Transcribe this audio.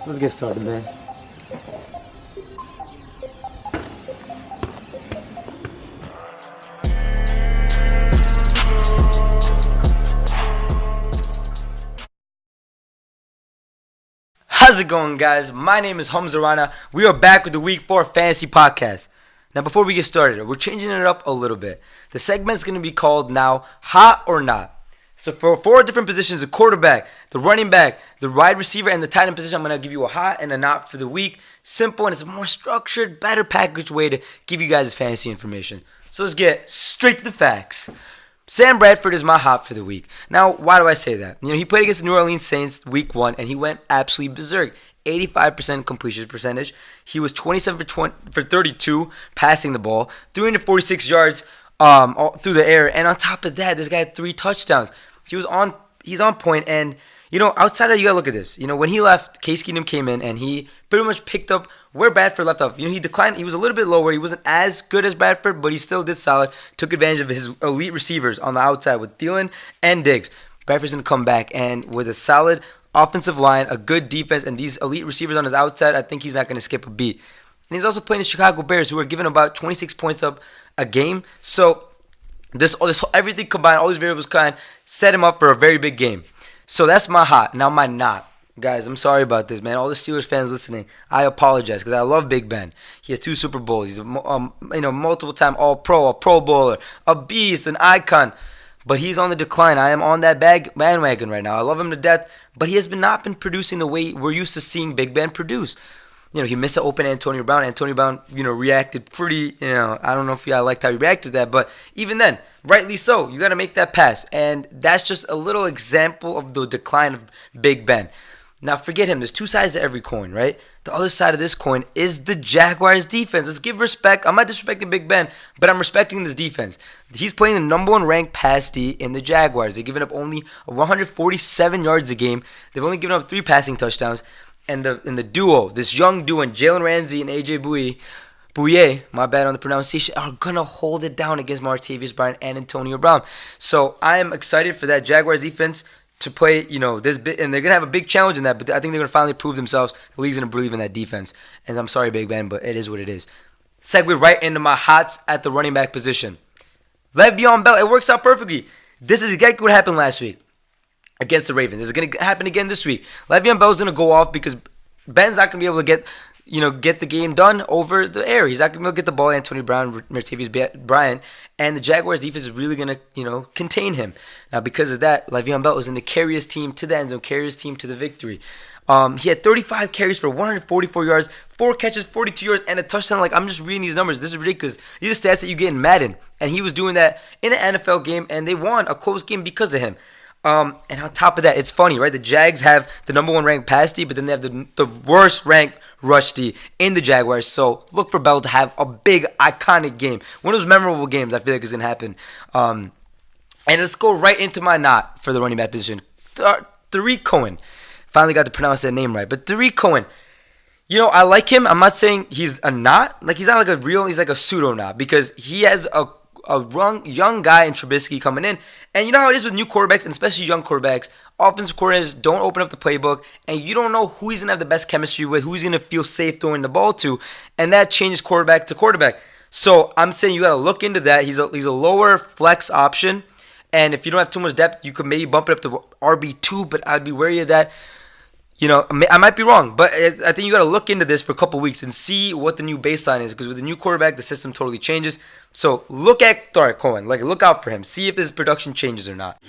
Let's get started, man. How's it going, guys? My name is Hamza Rana. We are back with the Week 4 Fantasy Podcast. Now, before we get started, we're changing it up a little bit. The segment's going to be called now Hot or Not. So for 4 different positions, the quarterback, the running back, the wide receiver, and the tight end position, I'm going to give you a hot and a not for the week. Simple, and it's a more structured, better packaged way to give you guys fantasy information. So let's get straight to the facts. Sam Bradford is my hot for the week. Now, why do I say that? He played against the New Orleans Saints week 1, and he went absolutely berserk. 85% completion percentage. He was 27 for 32 passing the ball, 346 yards all through the air, and on top of that, this guy had 3 touchdowns. He's on point, and outside of that, you gotta look at this. When he left, Case Keenum came in, and he pretty much picked up where Bradford left off. He declined. He was a little bit lower. He wasn't as good as Bradford, but he still did solid. Took advantage of his elite receivers on the outside with Thielen and Diggs. Bradford's gonna come back, and with a solid offensive line, a good defense, and these elite receivers on his outside, I think he's not gonna skip a beat. And he's also playing the Chicago Bears, who are giving about 26 points up a game. So this everything combined, all these variables combined, set him up for a very big game. So that's my hot. Now my not. Guys, I'm sorry about this, man. All the Steelers fans listening, I apologize because I love Big Ben. He has 2 Super Bowls. He's a multiple-time All-Pro, a Pro Bowler, a beast, an icon. But he's on the decline. I am on that bandwagon right now. I love him to death, but he has not been producing the way we're used to seeing Big Ben produce. He missed the open Antonio Brown. Antonio Brown, reacted pretty, I don't know if I liked how he reacted to that, but even then, rightly so. You got to make that pass, and that's just a little example of the decline of Big Ben. Now, forget him. There's 2 sides to every coin, right? The other side of this coin is the Jaguars' defense. Let's give respect. I'm not disrespecting Big Ben, but I'm respecting this defense. He's playing the number 1 ranked pass D in the Jaguars. They've given up only 147 yards a game. They've only given up 3 passing touchdowns. And the duo, this young duo, Jalen Ramsey and AJ Bouye, my bad on the pronunciation, are going to hold it down against Martavis Bryant and Antonio Brown. So I am excited for that Jaguars defense to play, this bit, and they're going to have a big challenge in that, but I think they're going to finally prove themselves. The league's going to believe in that defense. And I'm sorry, Big Ben, but it is what it is. Segue right into my hots at the running back position. Le'Veon Bell, it works out perfectly. This is exactly what happened last week against the Ravens. This is going to happen again this week. Le'Veon Bell's going to go off because Ben's not going to be able to get the game done over the air. He's not going to be able to get the ball to Antonio Brown, Martavis Bryant, and the Jaguars defense is really going to, contain him. Now, because of that, Le'Veon Bell was in the carry his team to the end zone, carry his team to the victory. He had 35 carries for 144 yards, 4 catches, 42 yards, and a touchdown. I'm just reading these numbers. This is ridiculous. These are stats that you get in Madden, and he was doing that in an NFL game, and they won a close game because of him. And on top of that, it's funny, right? The Jags have the number 1 ranked pass D, but then they have the worst ranked rush D in the Jaguars. So look for Bell to have a big, iconic game. One of those memorable games I feel like is going to happen. And let's go right into my not for the running back position. Tarik Cohen. Finally got to pronounce that name right. But Tarik Cohen, I like him. I'm not saying he's a not. He's not like a real, he's like a pseudo not because he has a young guy in Trubisky coming in. And you know how it is with new quarterbacks, and especially young quarterbacks. Offensive coordinators don't open up the playbook, and you don't know who he's going to have the best chemistry with, who he's going to feel safe throwing the ball to, and that changes quarterback to quarterback. So I'm saying you got to look into that. He's a lower flex option, and if you don't have too much depth, you could maybe bump it up to RB2, but I'd be wary of that. I might be wrong, but I think you got to look into this for a couple weeks and see what the new baseline is, because with the new quarterback, the system totally changes. So look at Tarik Cohen. Look out for him. See if this production changes or not.